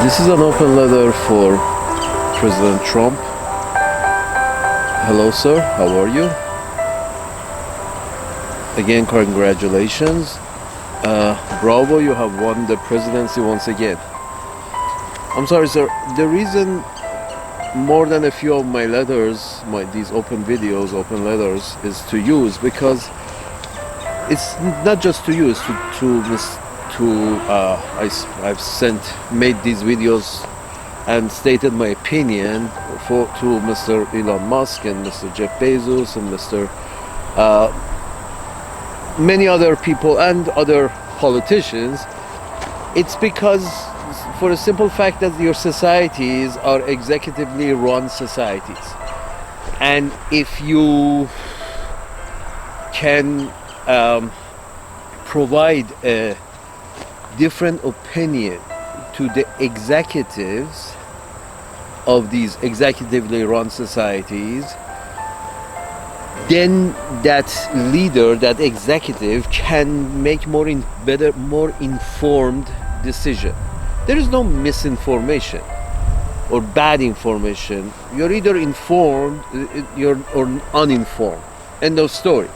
This is an open letter for President Trump. Hello, sir. How are you? Again, congratulations. Bravo, you have won the presidency once again. I'm sorry, sir. The reason more than a few of my letters, these open videos, open letters, is to use because it's not just to use I've made these videos and stated my opinion to Mr. Elon Musk and Mr. Jeff Bezos and Mr. Many other people and other politicians. It's because for the simple fact that your societies are executively run societies, and if you can provide a different opinion to the executives of these executively run societies, then that leader, that executive, can make more informed decision. There is no misinformation or bad information. You're either informed or uninformed. End of story.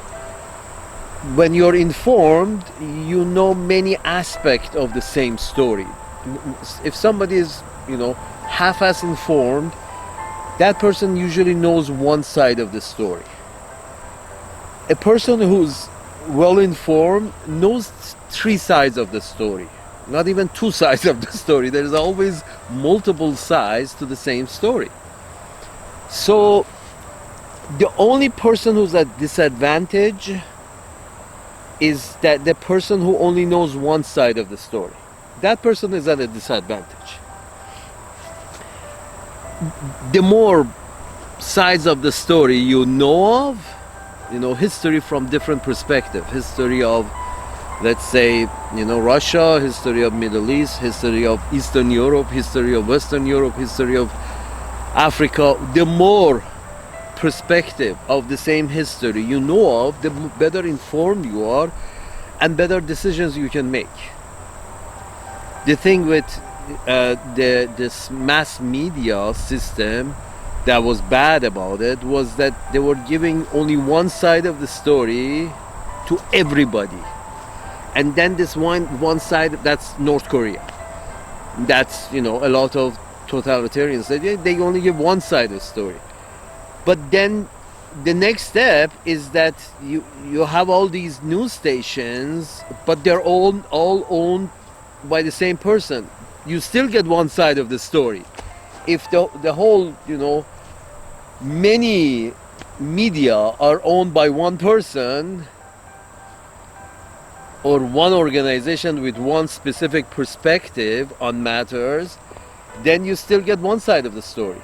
When you're informed, you know many aspects of the same story. If somebody is, half-as informed, that person usually knows one side of the story. A person who's well informed knows three sides of the story, not even two sides of the story. There's always multiple sides to the same story. So the only person who's at disadvantage is that the person who only knows one side of the story. That person is at a disadvantage. The more sides of the story you know of, history from different perspectives, history of, let's say, Russia, history of Middle East, history of Eastern Europe, history of Western Europe, history of Africa, the more perspective of the same history you know of, the better informed you are and better decisions you can make. The thing with this mass media system that was bad about it was that they were giving only one side of the story to everybody, and then this one side, that's North Korea, that's a lot of totalitarians, they only give one side of the story. But then the next step is that you have all these news stations, but they're all owned by the same person. You still get one side of the story. If the whole, many media are owned by one person or one organization with one specific perspective on matters, then you still get one side of the story.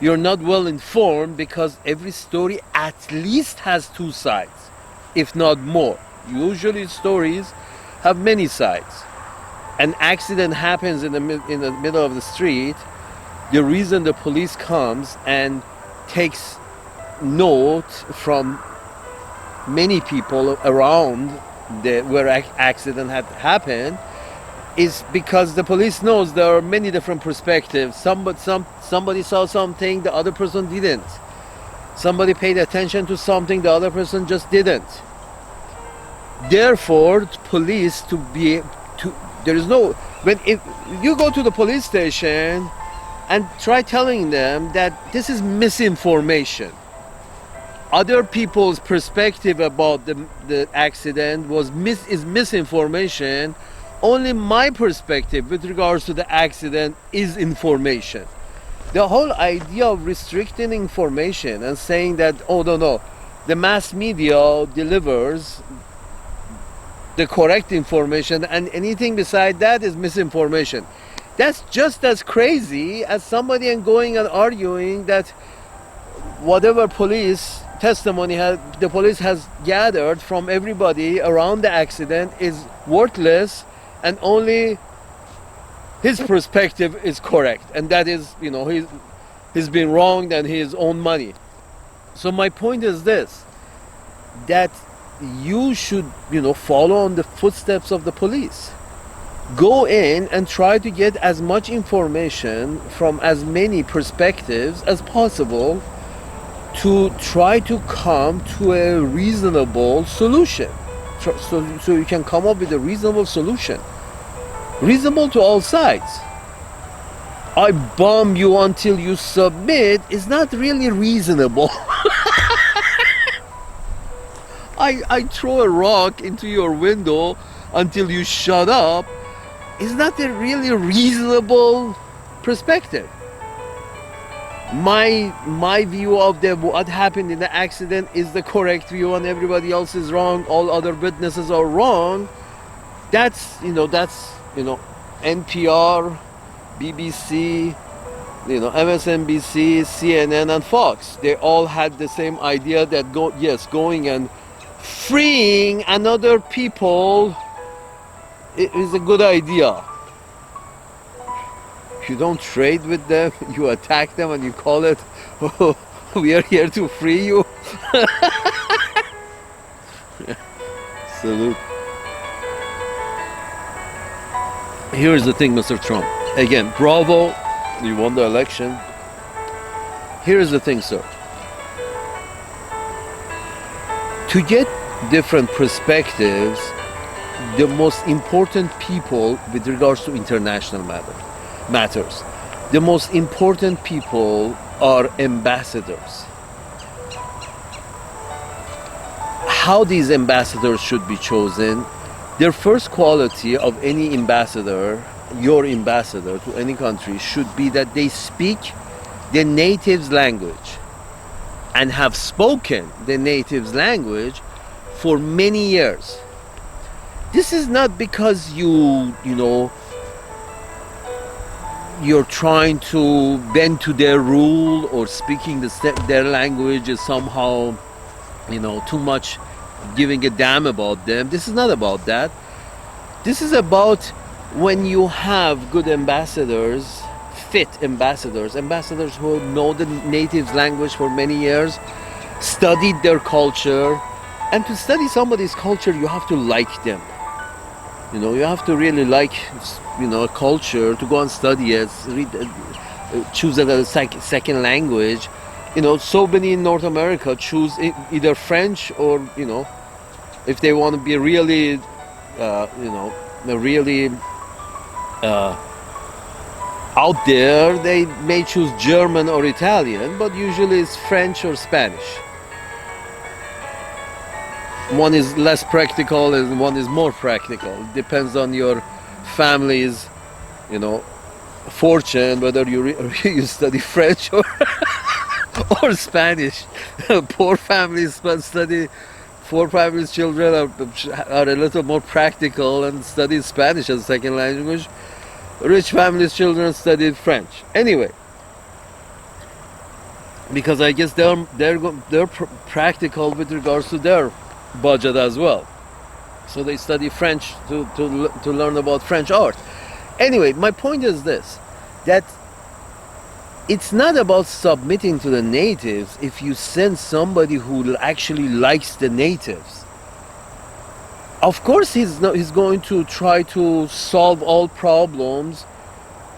You're not well informed because every story at least has two sides, if not more. Usually stories have many sides. An accident happens in the middle of the street. The reason the police comes and takes note from many people around where accident had happened is because the police knows there are many different perspectives. Somebody saw something the other person didn't. Somebody paid attention to something the other person just didn't. Therefore, police if you go to the police station and try telling them that this is misinformation, other people's perspective about the accident is misinformation, only my perspective with regards to the accident is information. The whole idea of restricting information and saying that, oh no, the mass media delivers the correct information and anything beside that is misinformation. That's just as crazy as somebody going and arguing that whatever police testimony the police has gathered from everybody around the accident is worthless and only his perspective is correct, and that is, he's been wronged and his own money. So my point is this, that you should, follow on the footsteps of the police. go in and try to get as much information from as many perspectives as possible to try to come to a reasonable solution. So you can come up with a reasonable solution. Reasonable to all sides. I bomb you until you submit is not really reasonable. I throw a rock into your window until you shut up is not a really reasonable perspective. My view of what happened in the accident is the correct view and everybody else is wrong, all other witnesses are wrong. That's NPR, BBC, MSNBC, CNN and Fox. They all had the same idea that going and freeing another people is a good idea. You don't trade with them, you attack them and you call it, oh, we are here to free you. Salute. Here's the thing, Mr. Trump. Again, bravo, you won the election. Here's the thing, sir. To get different perspectives, the most important people with regards to international matters. The most important people are ambassadors. How these ambassadors should be chosen, their first quality of any ambassador, your ambassador to any country, should be that they speak the native's language and have spoken the native's language for many years. This is not because you're trying to bend to their rule or speaking their language is somehow, too much giving a damn about them. This is not about that. This is about when you have good ambassadors, fit ambassadors who know the native's language for many years, studied their culture. And to study somebody's culture, you have to like them. You have to really like, a culture to go and study it, choose it as a second language. So many in North America choose either French or, if they want to be really, out there, they may choose German or Italian, but usually it's French or Spanish. One is less practical and one is more practical. It depends on your family's, fortune, whether you study French or Spanish. Poor families children are a little more practical and study Spanish as a second language. Rich families' children studied French. Anyway, because I guess they're practical with regards to their budget as well, so they study French to learn about French art. Anyway, my point is this, that it's not about submitting to the natives if you send somebody who actually likes the natives. Of course he's going to try to solve all problems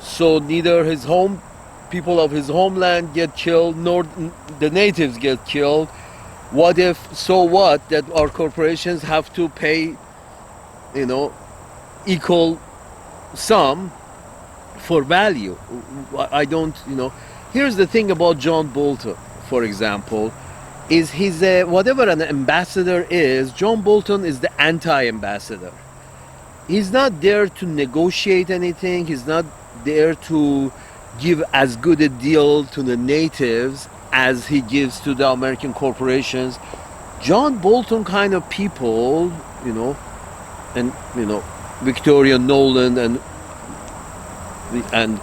so neither people of his homeland get killed nor the natives get killed. What if, so what, that our corporations have to pay, equal sum for value? I don't, Here's the thing about John Bolton, for example, is he's whatever an ambassador is, John Bolton is the anti-ambassador. He's not there to negotiate anything. He's not there to give as good a deal to the natives as he gives to the American corporations. John Bolton kind of people, and Victoria Nolan and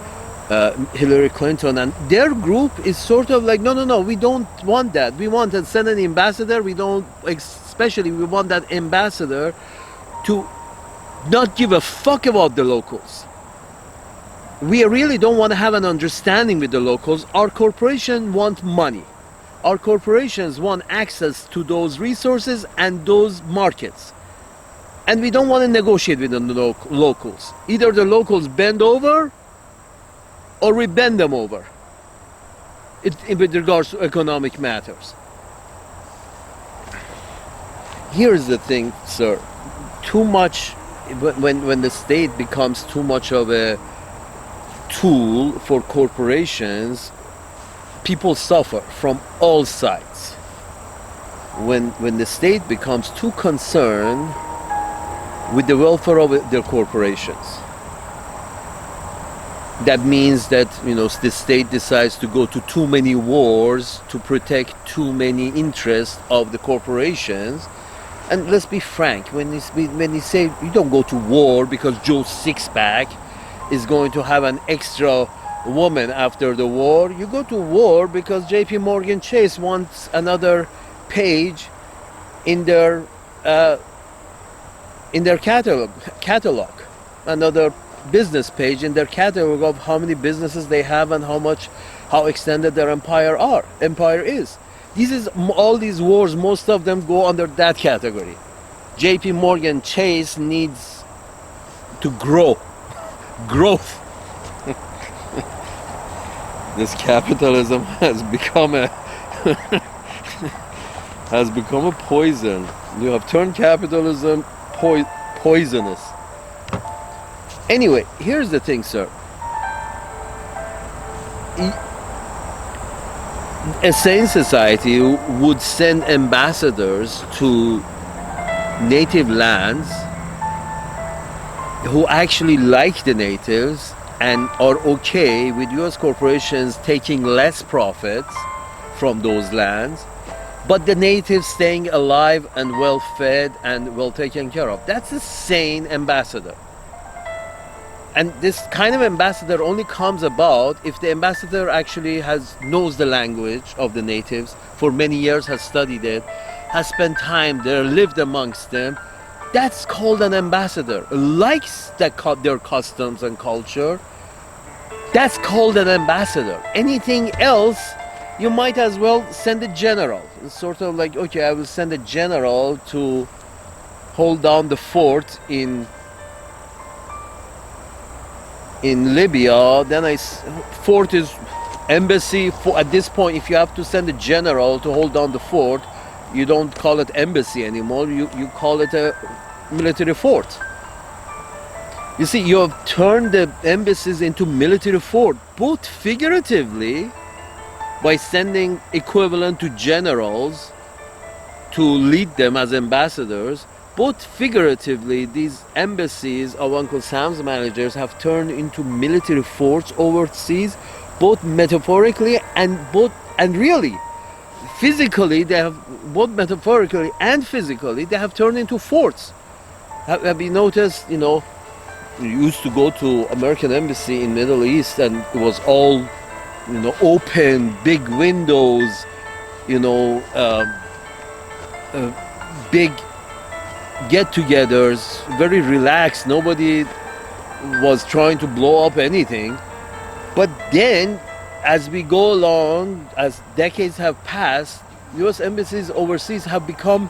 Hillary Clinton and their group is sort of like, no, we don't want that. We want to send an ambassador. We want that ambassador to not give a fuck about the locals. We really don't want to have an understanding with the locals. Our corporations want money. Our corporations want access to those resources and those markets. And we don't want to negotiate with the locals. Either the locals bend over or we bend them over with regards to economic matters. Here's the thing, sir. Too much, when the state becomes too much of a tool for corporations, people suffer from all sides. When the state becomes too concerned with the welfare of their corporations, that means that, you know, the state decides to go to too many wars to protect too many interests of the corporations. And let's be frank, when you say you don't go to war because Joe Sixpack is going to have an extra woman after the war, you go to war because JP Morgan Chase wants another page in their catalog, another business page in their catalog of how many businesses they have and how extended their empire is. All these wars, most of them go under that category. JP Morgan Chase needs to growth. This capitalism has become a poison. You have turned capitalism poisonous. Anyway, here's the thing, sir. A Sane Society would send ambassadors to native lands who actually like the natives and are okay with US corporations taking less profits from those lands, but the natives staying alive and well fed and well taken care of. That's a sane ambassador. And this kind of ambassador only comes about if the ambassador actually knows the language of the natives, for many years has studied it, has spent time there, lived amongst them. That's called an ambassador. Likes their customs and culture. That's called an ambassador. Anything else, you might as well send a general. It's sort of like, okay, I will send a general to hold down the fort in Libya. Then fort is embassy. At this point, if you have to send a general to hold down the fort, you don't call it embassy anymore. You call it a military fort. You see, you have turned the embassies into military fort, both figuratively by sending equivalent to generals to lead them as ambassadors, both figuratively, these embassies of Uncle Sam's managers have turned into military forts overseas, both metaphorically and really. Physically, they have, both metaphorically and physically, they have turned into forts. Have you noticed, you know, you used to go to American embassy in Middle East and it was all, you know, open, big windows, you know, big get-togethers, very relaxed. Nobody was trying to blow up anything. But then, as we go along, as decades have passed, U.S. embassies overseas have become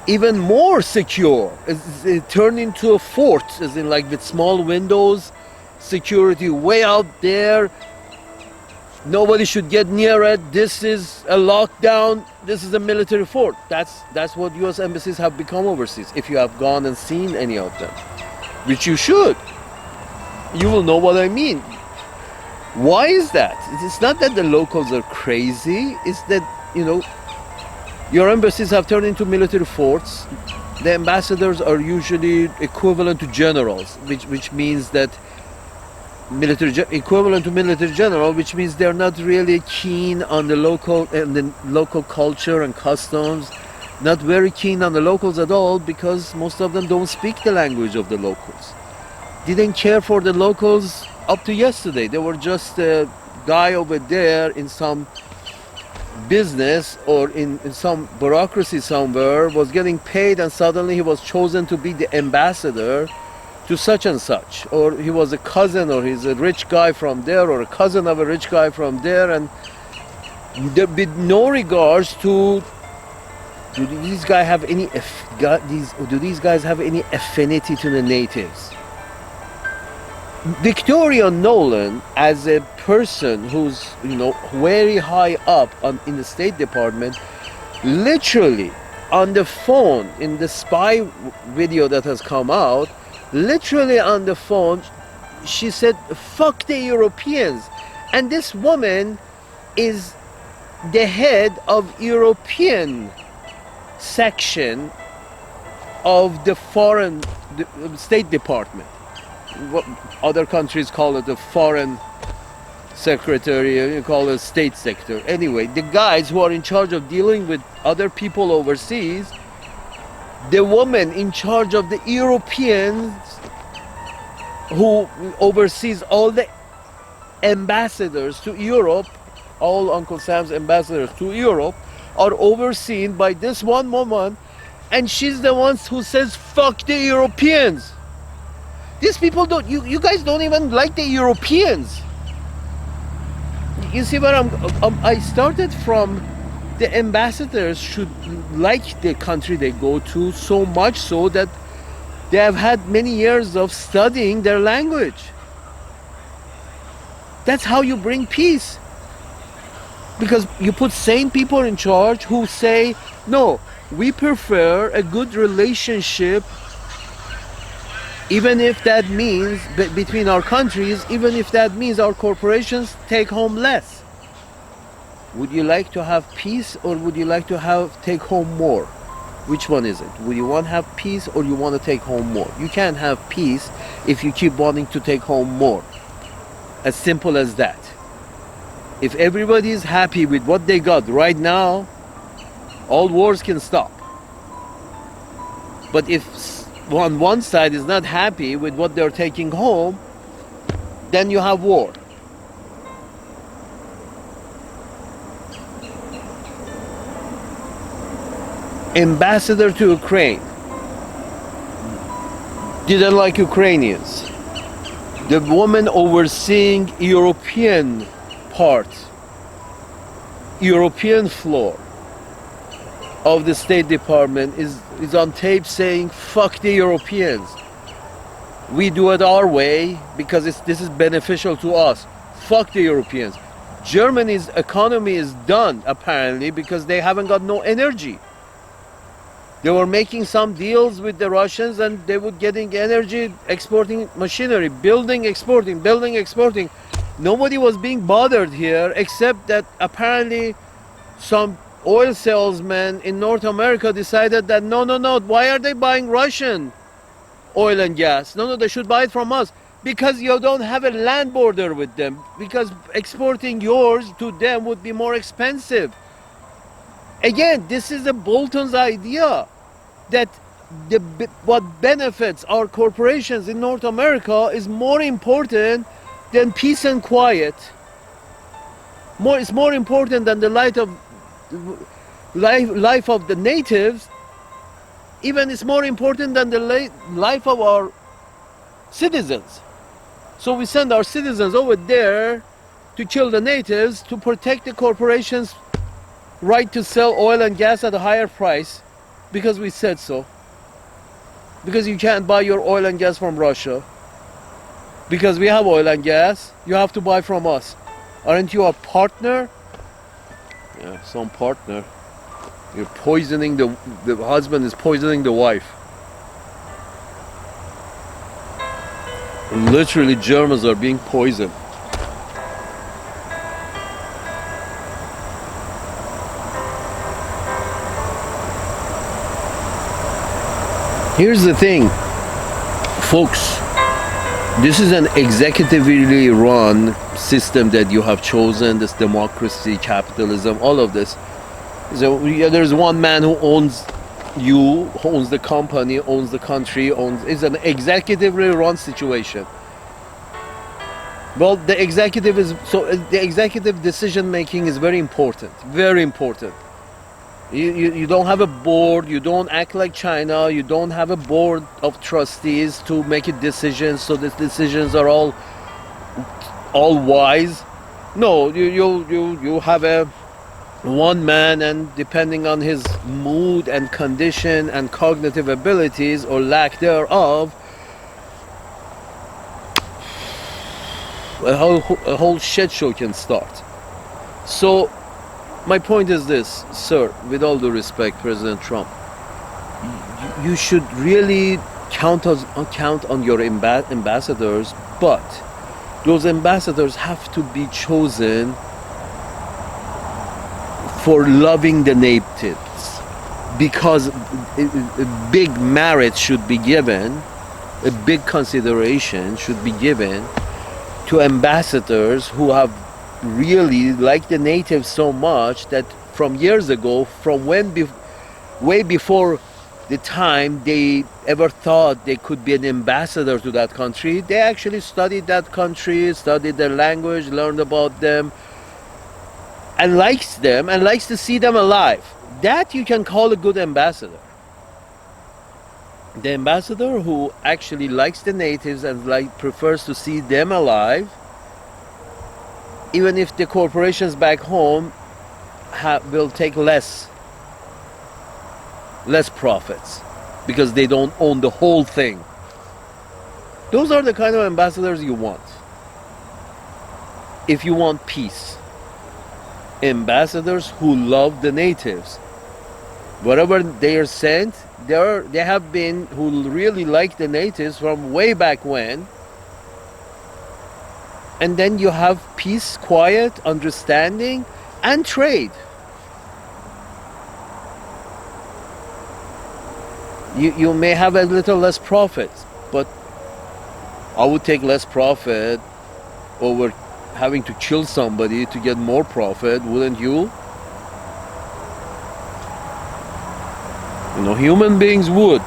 even more secure. It turned into a fort, as in like with small windows, security way out there. Nobody should get near it. This is a lockdown. This is a military fort. That's what U.S. embassies have become overseas. If you have gone and seen any of them, which you should, you will know what I mean. Why is that? It's not that the locals are crazy. It's that, you know, your embassies have turned into military forts. The ambassadors are usually equivalent to generals, which means that equivalent to military general, which means they're not really keen on the local culture and customs, not very keen on the locals at all, because most of them don't speak the language of the locals. Didn't care for the locals up to yesterday. They were just a guy over there in some business or in some bureaucracy somewhere, was getting paid, and suddenly he was chosen to be the ambassador to such and such, or he was a cousin, or he's a rich guy from there, or a cousin of a rich guy from there, and there be no regards to do these guys have any do these guys have any affinity to the natives? Victoria Nolan, as a person who's very high up in the State Department, literally on the phone in the spy video that has come out, literally on the phone, she said, "Fuck the Europeans," and this woman is the head of European section of the State Department. What other countries call it the foreign secretary, you call it state sector. Anyway, the guys who are in charge of dealing with other people overseas, the woman in charge of the Europeans who oversees all the ambassadors to Europe, all Uncle Sam's ambassadors to Europe, are overseen by this one woman, and she's the one who says, "Fuck the Europeans." These people don't, you guys don't even like the Europeans. You see where I started from. The ambassadors should like the country they go to so much so that they have had many years of studying their language. That's how you bring peace. Because you put sane people in charge who say, no, we prefer a good relationship, even if that means between our countries, even if that means our corporations take home less. Would you like to have peace, or would you like to take home more? Which one is it? Would you want to have peace, or you want to take home more? You can't have peace if you keep wanting to take home more. As simple as that. If everybody is happy with what they got right now, all wars can stop. But if on one side is not happy with what they're taking home, then you have war. Ambassador to Ukraine didn't like Ukrainians. The woman overseeing European part, European floor of the State Department is on tape saying, "Fuck the Europeans. We do it our way because this is beneficial to us. Fuck the Europeans." Germany's economy is done apparently because they haven't got no energy. They were making some deals with the Russians and they were getting energy, exporting machinery, building, exporting, building, exporting. Nobody was being bothered here except that apparently some oil salesman in North America decided that no, why are they buying Russian oil and gas? No, they should buy it from us. Because you don't have a land border with them. Because exporting yours to them would be more expensive. Again, this is the Bolton's idea that what benefits our corporations in North America is more important than peace and quiet. It's more important than the life of the natives. Even it's more important than the life of our citizens. So we send our citizens over there to kill the natives to protect the corporations' right to sell oil and gas at a higher price because we said so. Because you can't buy your oil and gas from Russia. Because we have oil and gas, you have to buy from us. Aren't you a partner? Yeah, some partner. You're poisoning the husband is poisoning the wife. Literally, Germans are being poisoned. Here's the thing, folks. This is an executively run system that you have chosen, this democracy, capitalism, all of this. So there's one man who owns you, owns the company, owns the country, it's an executively run situation. Well, the executive decision making is very important, very important. You don't have a board, you don't act like China, you don't have a board of trustees to make decisions so the decisions are all wise. No, you have a one man, and depending on his mood and condition and cognitive abilities or lack thereof, a whole shit show can start. So my point is this, sir, with all due respect, President Trump, you should really count on your ambassadors, but those ambassadors have to be chosen for loving the natives, because a big merit should be given, a big consideration should be given to ambassadors who have really liked the natives so much that from years ago, from way before the time they ever thought they could be an ambassador to that country, they actually studied that country, studied their language, learned about them, and likes them and likes to see them alive. That you can call a good ambassador. The ambassador who actually likes the natives and prefers to see them alive, even if the corporations back home will take less profits because they don't own the whole thing. Those are the kind of ambassadors you want. If you want peace, ambassadors who love the natives, wherever they are sent, they have been who really like the natives from way back when. And then you have peace, quiet, understanding, and trade. You may have a little less profit, but I would take less profit over having to kill somebody to get more profit, wouldn't you? You know, human beings would.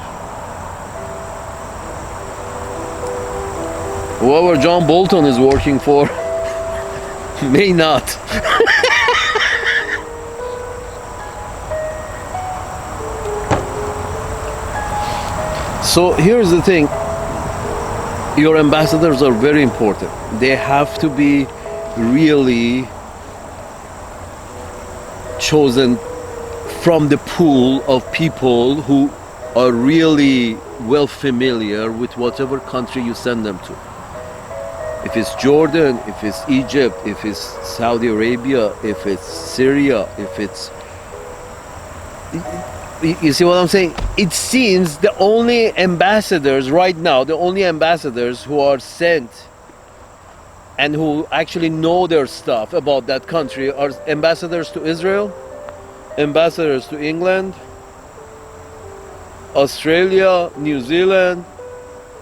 Whoever John Bolton is working for may not. So here's the thing. Your ambassadors are very important. They have to be really chosen from the pool of people who are really well familiar with whatever country you send them to. If it's Jordan, if it's Egypt, if it's Saudi Arabia, if it's Syria, if it's... You see what I'm saying? It seems the only ambassadors right now, the only ambassadors who are sent and who actually know their stuff about that country are ambassadors to Israel, ambassadors to England, Australia, New Zealand,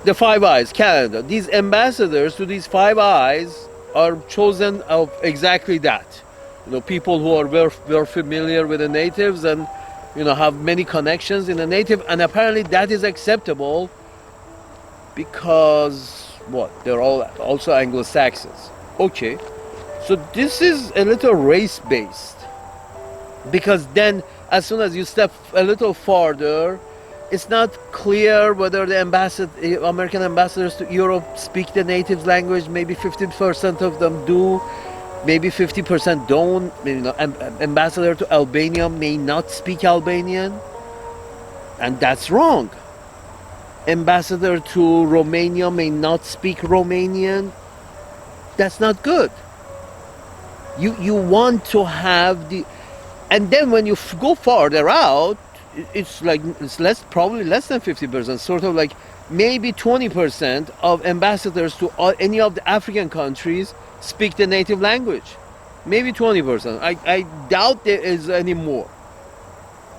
the Five Eyes, Canada. These ambassadors to these Five Eyes are chosen of exactly that. You know, people who are very familiar with the natives and, you know, have many connections in the native, and apparently that is acceptable because what? They're all also Anglo-Saxons. Okay, so this is a little race-based, because then as soon as you step a little farther, it's not clear whether the American ambassadors to Europe speak the native language. Maybe 50% of them do. Maybe 50% don't. You know, ambassador to Albania may not speak Albanian, and that's wrong. Ambassador to Romania may not speak Romanian. That's not good. You want to have the, and then when you go farther out, it's probably less than 50%. Sort of like maybe 20% of ambassadors to any of the African countries speak the native language. Maybe 20%. I doubt there is any more,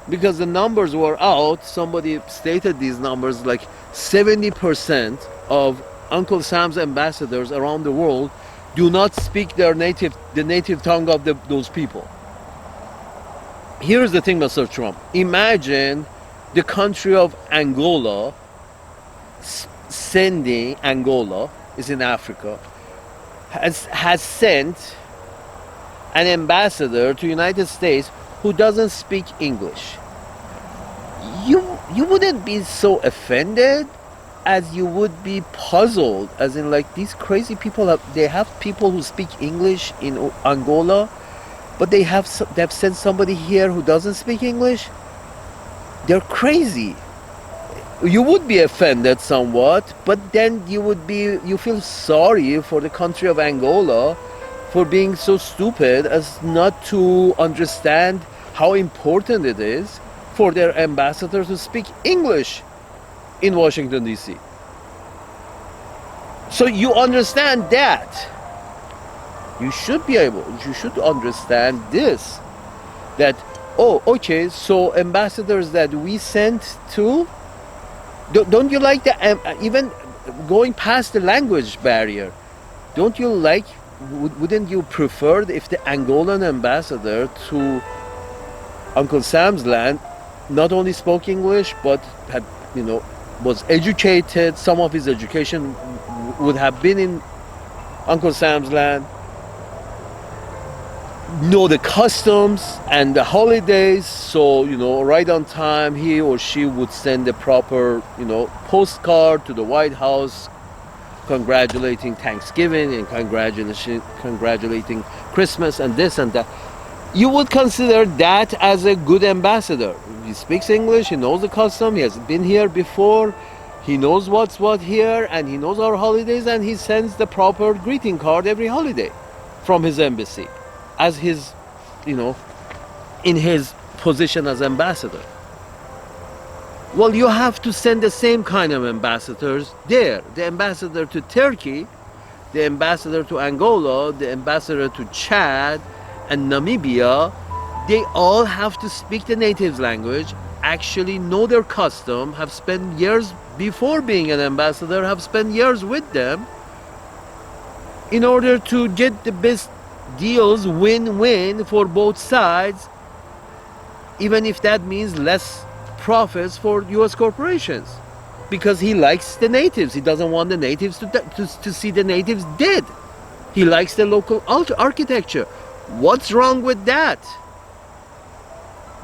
because the numbers were out. Somebody stated these numbers, like 70% of Uncle Sam's ambassadors around the world do not speak the native tongue of those people. Here's the thing, Mr. Trump. Imagine the country of Angola sending, Angola is in Africa, has sent an ambassador to United States who doesn't speak English. You wouldn't be so offended as you would be puzzled, as in, like, these crazy people they have people who speak English in Angola, But they've sent somebody here who doesn't speak English. They're crazy. You would be offended somewhat, but then you feel sorry for the country of Angola for being so stupid as not to understand how important it is for their ambassador to speak English in Washington D.C. So you understand that. You should understand this, that, oh, okay, so ambassadors that we sent to, don't you like the, even going past the language barrier, don't you like, wouldn't you prefer if the Angolan ambassador to Uncle Sam's land not only spoke English but had, was educated, some of his education would have been in Uncle Sam's land, know the customs and the holidays, so right on time he or she would send a proper postcard to the White House congratulating Thanksgiving and congratulating Christmas and this and that. You would consider that as a good ambassador. He speaks English, he knows the custom, he has been here before, he knows what's what here, and he knows our holidays, and he sends the proper greeting card every holiday from his embassy as his, in his position as ambassador. Well, you have to send the same kind of ambassadors there. The ambassador to Turkey, the ambassador to Angola, the ambassador to Chad and Namibia, they all have to speak the natives' language, actually know their custom, have spent years before being an ambassador, have spent years with them in order to get the best deals, win-win for both sides, even if that means less profits for U.S. corporations, because he likes the natives. He doesn't want the natives to see the natives dead. He likes the local architecture. What's wrong with that?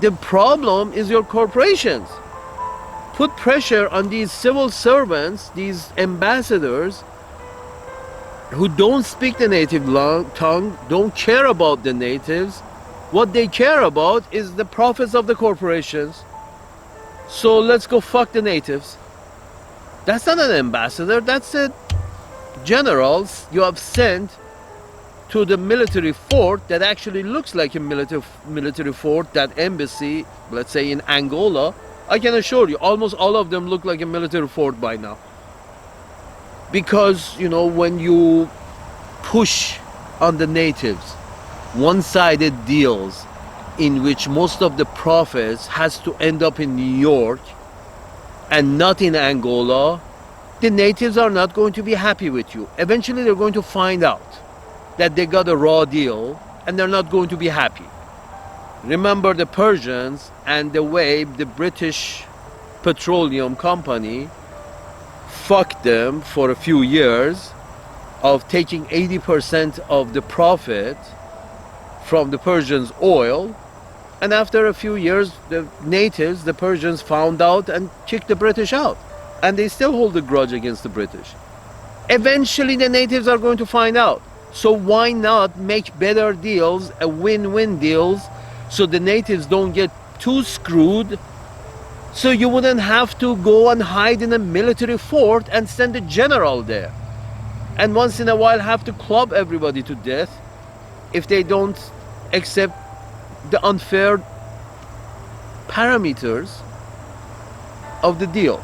The problem is your corporations. Put pressure on these civil servants, these ambassadors who don't speak the native tongue, don't care about the natives. What they care about is the profits of the corporations. So let's go fuck the natives. That's not an ambassador, that's a general you have sent to the military fort that actually looks like a military fort, that embassy, let's say in Angola. I can assure you, almost all of them look like a military fort by now. Because, when you push on the natives one-sided deals in which most of the profits has to end up in New York and not in Angola, the natives are not going to be happy with you. Eventually they're going to find out that they got a raw deal and they're not going to be happy. Remember the Persians and the way the British Petroleum Company fucked them for a few years of taking 80% of the profit from the Persians' oil, and after a few years the natives, the Persians, found out and kicked the British out, and they still hold a grudge against the British. Eventually the natives are going to find out, so why not make better deals, a win-win deals, so the natives don't get too screwed, so you wouldn't have to go and hide in a military fort and send a general there, and once in a while have to club everybody to death if they don't accept the unfair parameters of the deal.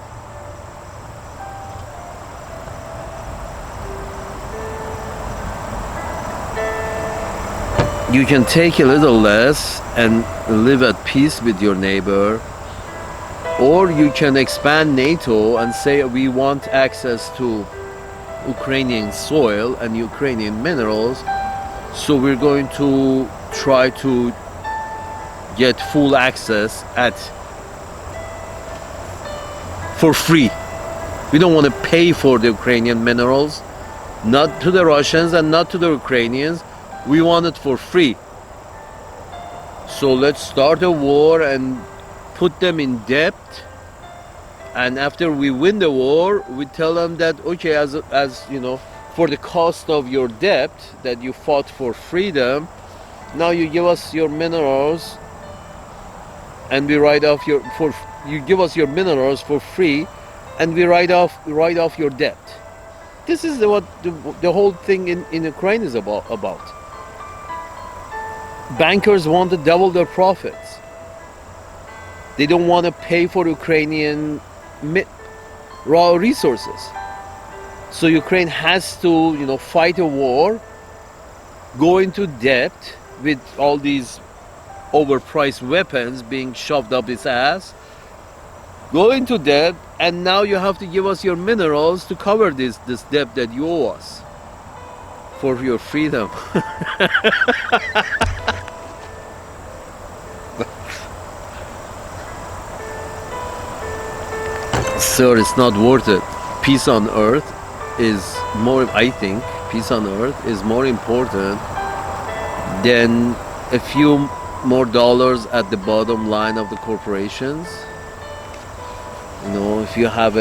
You can take a little less and live at peace with your neighbor, or you can expand NATO and say we want access to Ukrainian soil and Ukrainian minerals, so we're going to try to get full access for free. We don't want to pay for the Ukrainian minerals, not to the Russians and not to the Ukrainians. We want it for free. So let's start a war and put them in debt, and after we win the war, we tell them that, okay, as for the cost of your debt that you fought for freedom, Now you give us your minerals, and we write off your for you give us your minerals for free, and we write off your debt. This is what the whole thing in Ukraine is about. Bankers want to double their profits. They don't want to pay for Ukrainian raw resources. So Ukraine has to, fight a war, go into debt with all these overpriced weapons being shoved up its ass, go into debt, and now you have to give us your minerals to cover this debt that you owe us for your freedom. Sir, it's not worth it. Peace on earth is more, I think, peace on earth is more important than a few more dollars at the bottom line of the corporations. If you have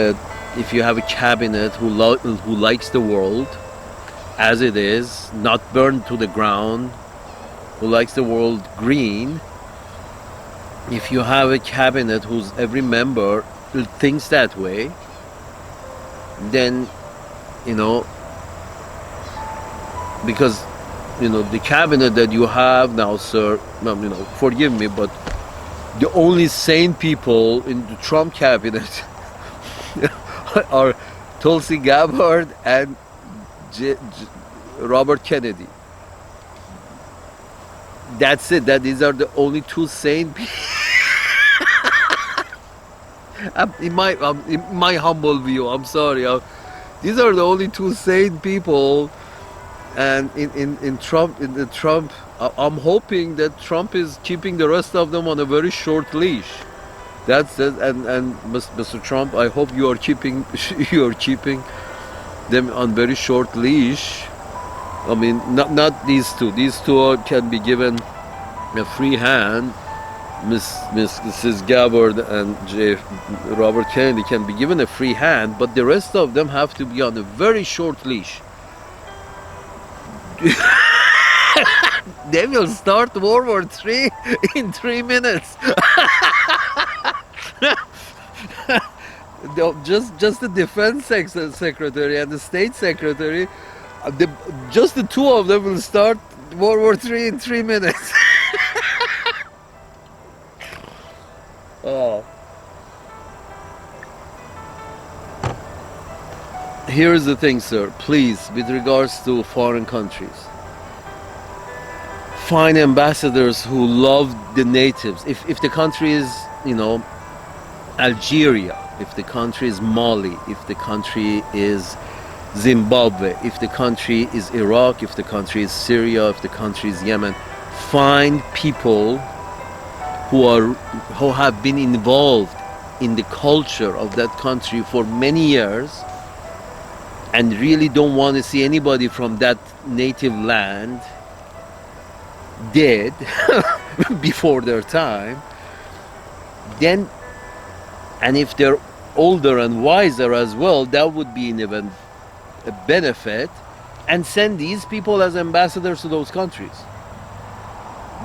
a cabinet who likes the world as it is, not burned to the ground, who likes the world green, if you have a cabinet whose every member thinks that way, then because the cabinet that you have now, sir, forgive me, but the only sane people in the Trump cabinet are Tulsi Gabbard and Robert Kennedy. That's it. These are the only two sane people. In my humble view, I'm sorry. These are the only two sane people, and in Trump, I'm hoping that Trump is keeping the rest of them on a very short leash. That's it. And Mr. Trump, I hope you are keeping them on very short leash. I mean, not these two. These two can be given a free hand. Mrs. Gabbard and Robert Kennedy can be given a free hand, but the rest of them have to be on a very short leash. They will start World War III in 3 minutes. Just the defense secretary and the state secretary, just the two of them will start World War III in 3 minutes. Oh. Here's the thing, sir. Please, with regards to foreign countries, find ambassadors who love the natives. If the country is, Algeria, if the country is Mali, if the country is Zimbabwe, if the country is Iraq, if the country is Syria, if the country is Yemen, find people who have been involved in the culture of that country for many years and really don't want to see anybody from that native land dead before their time. Then, and if they're older and wiser as well, that would be an even a benefit, and send these people as ambassadors to those countries.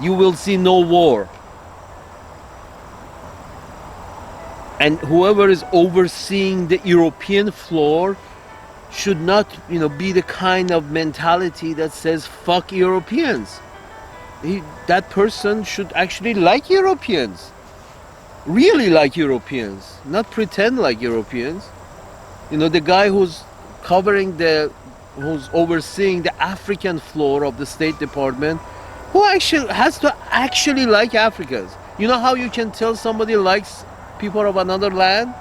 You will see no war. And whoever is overseeing the European floor should not, be the kind of mentality that says, fuck Europeans. That person should actually like Europeans. Really like Europeans. Not pretend like Europeans. The guy who's overseeing the African floor of the State Department, who actually has to actually like Africans. You know how you can tell somebody likes people of another land?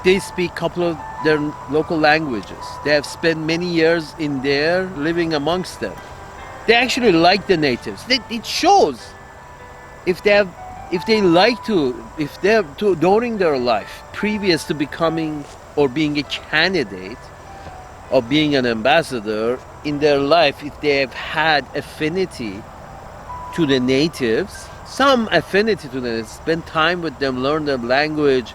They speak a couple of their local languages. They have spent many years in there living amongst them. They actually like the natives. It shows. If they're during their life, previous to becoming or being a candidate or being an ambassador, in their life, if they have had affinity to the natives, some affinity to them, spend time with them, learn their language,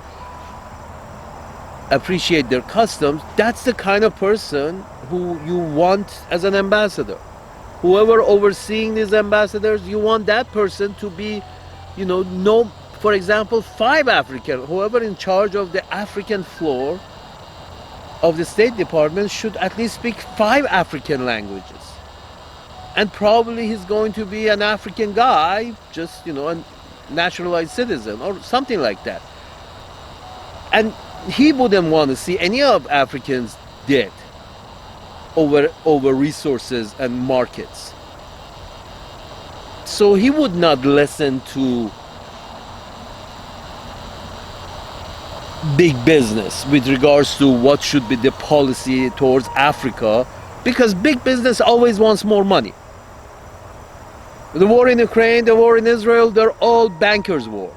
appreciate their customs, that's the kind of person who you want as an ambassador. whoever overseeing these ambassadors, you want that person to be, no, for example, 5 African, whoever in charge of the African floor of the State Department should at least speak 5 African languages. And probably he's going to be an African guy, just, a naturalized citizen or something like that. And he wouldn't want to see any of Africans dead over resources and markets. So he would not listen to big business with regards to what should be the policy towards Africa, because big business always wants more money. The war in Ukraine, the war in Israel, they're all bankers' war.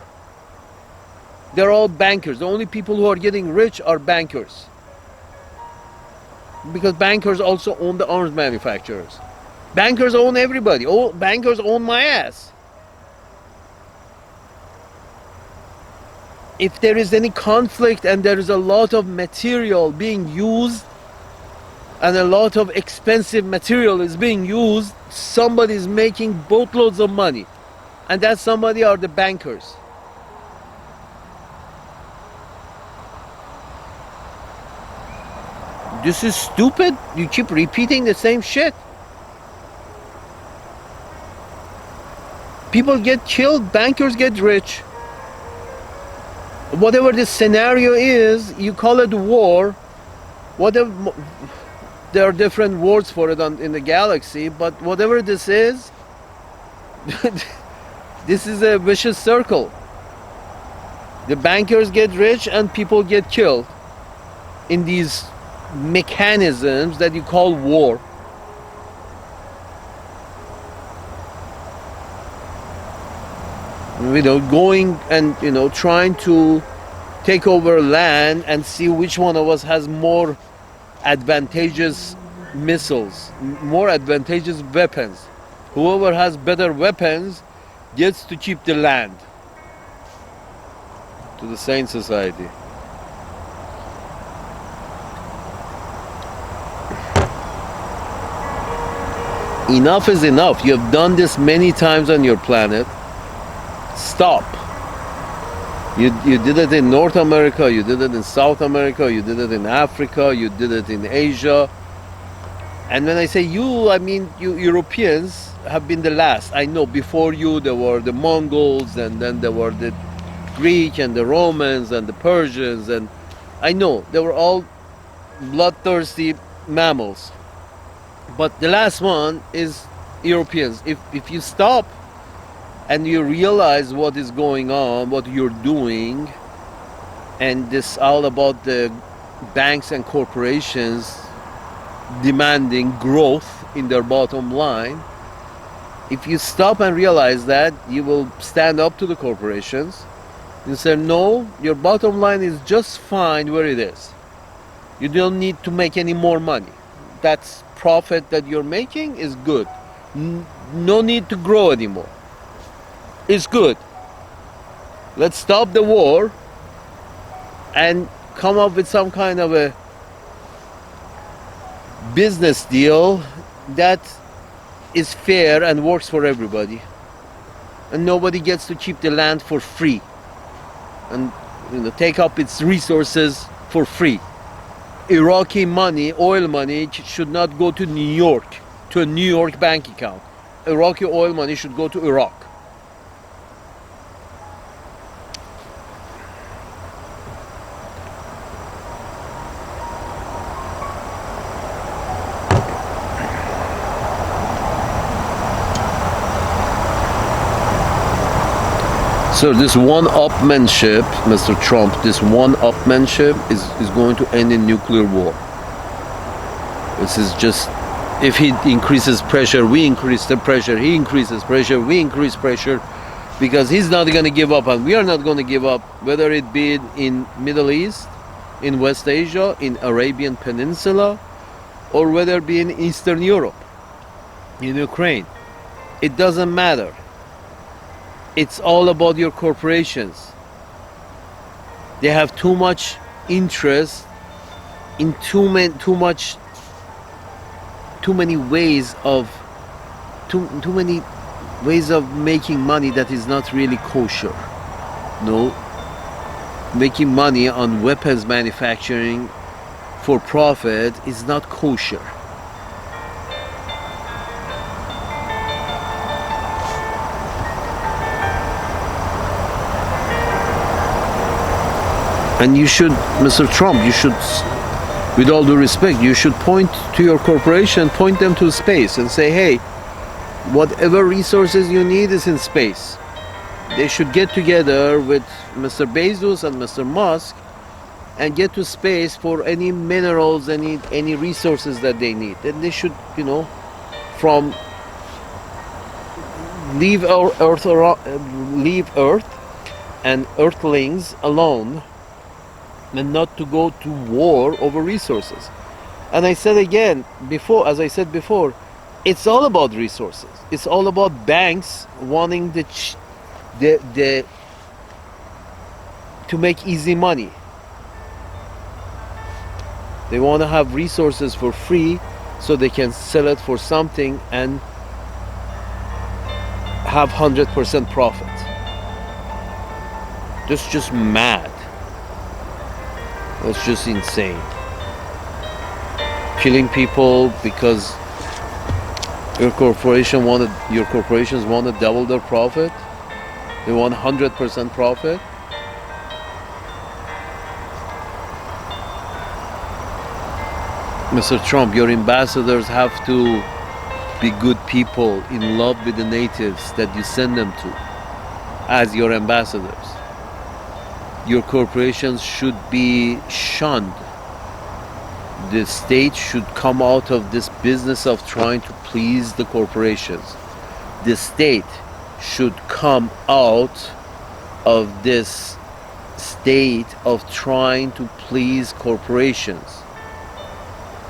They're all bankers. The only people who are getting rich are bankers. Because bankers also own the arms manufacturers. Bankers own everybody. All bankers own my ass. If there is any conflict and there is a lot of material being used and a lot of expensive material is being used, somebody is making boatloads of money. And that somebody are the bankers. This is stupid. You keep repeating the same shit. People get killed, bankers get rich. Whatever the scenario is, you call it war. Whatever, there are different words for it in the galaxy, but whatever this is, this is a vicious circle. The bankers get rich and people get killed in these mechanisms that you call war. Going and trying to take over land and see which one of us has more advantageous missiles, more advantageous weapons. Whoever has better weapons gets to keep the land. To the Sane Society. Enough is enough. You have done this many times on your planet. Stop. You did it in North America, you did it in South America, you did it in Africa, you did it in Asia. And when I say you, I mean you Europeans have been the last. I know before you there were the Mongols, and then there were the Greek and the Romans and the Persians, and I know they were all bloodthirsty mammals. But the last one is Europeans. If you stop and you realize what is going on, what you're doing, and this all about the banks and corporations demanding growth in their bottom line, if you stop and realize that, you will stand up to the corporations and say, no, your bottom line is just fine where it is. You don't need to make any more money. That's profit that you're making is good. No need to grow anymore. It's good. Let's stop the war and come up with some kind of a business deal that is fair and works for everybody. And nobody gets to keep the land for free and take up its resources for free. Iraqi money, oil money, should not go to New York, to a New York bank account. Iraqi oil money should go to Iraq. So this one-upmanship, Mr. Trump, this one-upmanship is going to end in nuclear war. This is just, if he increases pressure, we increase the pressure. He increases pressure, we increase pressure, because he's not going to give up, and we are not going to give up, whether it be in Middle East, in West Asia, in Arabian Peninsula, or whether it be in Eastern Europe, in Ukraine. It doesn't matter. It's all about your corporations. They have too much interest in too many ways of too many ways of making money that is not really kosher. No, making money on weapons manufacturing for profit is not kosher. And you should, Mr. Trump, you should, with all due respect, you should point to your corporation, point them to space and say, hey, whatever resources you need is in space. They should get together with Mr. Bezos and Mr. Musk and get to space for any minerals, any resources that they need. Then they should, from leave Earth and Earthlings alone, and not to go to war over resources. And I said again before, as I said before, it's all about resources. It's all about banks wanting to make easy money. They want to have resources for free so they can sell it for something and have 100% profit. That's just mad. That's just insane. Killing people because your corporations want to double their profit. They want 100% profit. Mr. Trump, your ambassadors have to be good people in love with the natives that you send them to as your ambassadors. Your corporations should be shunned. The state should come out of this business of trying to please the corporations. The state should come out of this state of trying to please corporations,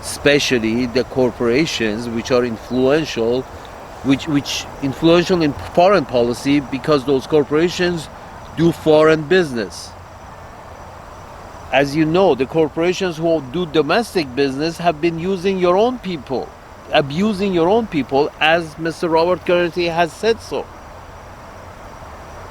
especially the corporations which are influential, which influential in foreign policy, because those corporations do foreign business. As you know, the corporations who do domestic business have been using your own people, abusing your own people, as Mr. Robert Kennedy has said so.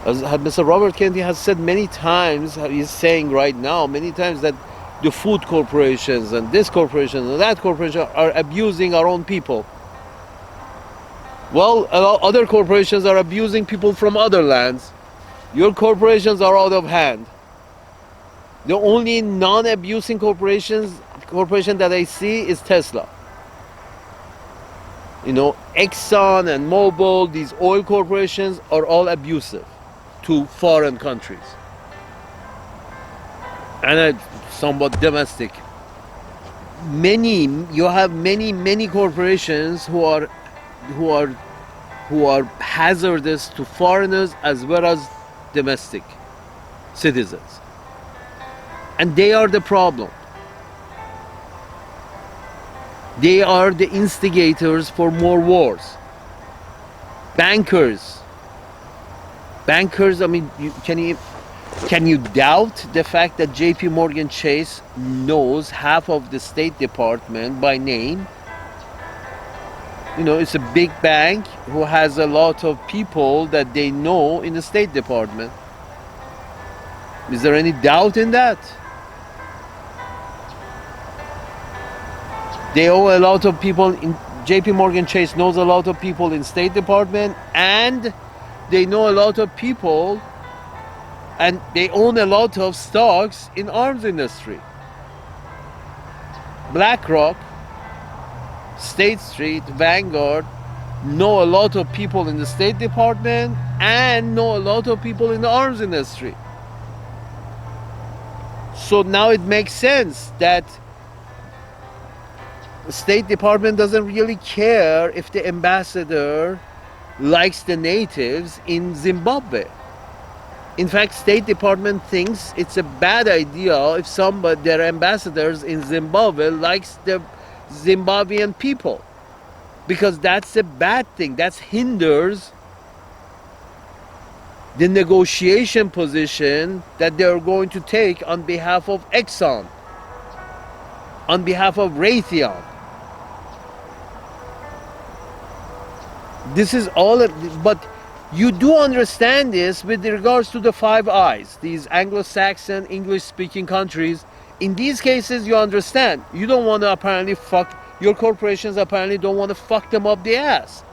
As Mr. Robert Kennedy has said many times, he's saying right now many times, that the food corporations and this corporation and that corporation are abusing our own people. Well, other corporations are abusing people from other lands. Your corporations are out of hand. The only non-abusing corporation that I see is Tesla. Exxon and Mobil, these oil corporations are all abusive to foreign countries and somewhat domestic. You have many corporations who are hazardous to foreigners as well as domestic citizens. And they are the problem. They are the instigators for more wars. Bankers, I mean, can you doubt the fact that JP Morgan Chase knows half of the State Department by name? It's a big bank who has a lot of people that they know in the State Department. Is there any doubt in that? They owe a lot of people in JP Morgan Chase knows a lot of people in State Department, and they know a lot of people, and they own a lot of stocks in arms industry. BlackRock, State Street, Vanguard know a lot of people in the State Department and know a lot of people in the arms industry. So now it makes sense that the State Department doesn't really care if the ambassador likes the natives in Zimbabwe. In fact, State Department thinks it's a bad idea if their ambassadors in Zimbabwe likes the Zimbabwean people, because that's a bad thing. That hinders the negotiation position that they're going to take on behalf of Exxon, on behalf of Raytheon. This is all, but you do understand this with regards to the Five Eyes, these Anglo-Saxon, English-speaking countries. In these cases, you understand. You don't want to apparently fuck, your corporations apparently don't want to fuck them up the ass.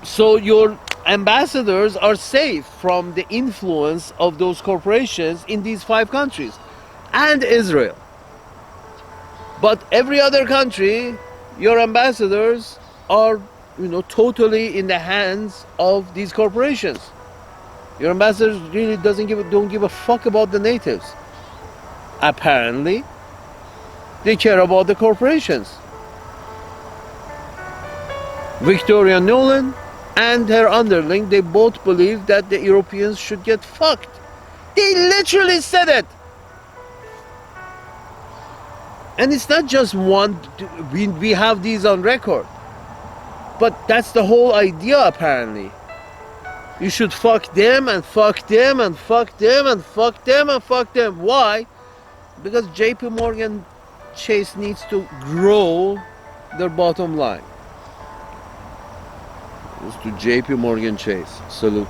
So your ambassadors are safe from the influence of those corporations in these five countries and Israel. But every other country, your ambassadors are, totally in the hands of these corporations. Your ambassadors really don't give a fuck about the natives. Apparently, they care about the corporations. Victoria Nuland and her underling, they both believe that the Europeans should get fucked. They literally said it. And it's not just one, we have these on record. But that's the whole idea apparently. You should fuck them and fuck them and fuck them and fuck them and fuck them. Why? Because JP Morgan Chase needs to grow their bottom line. It's to JP Morgan Chase. Salute.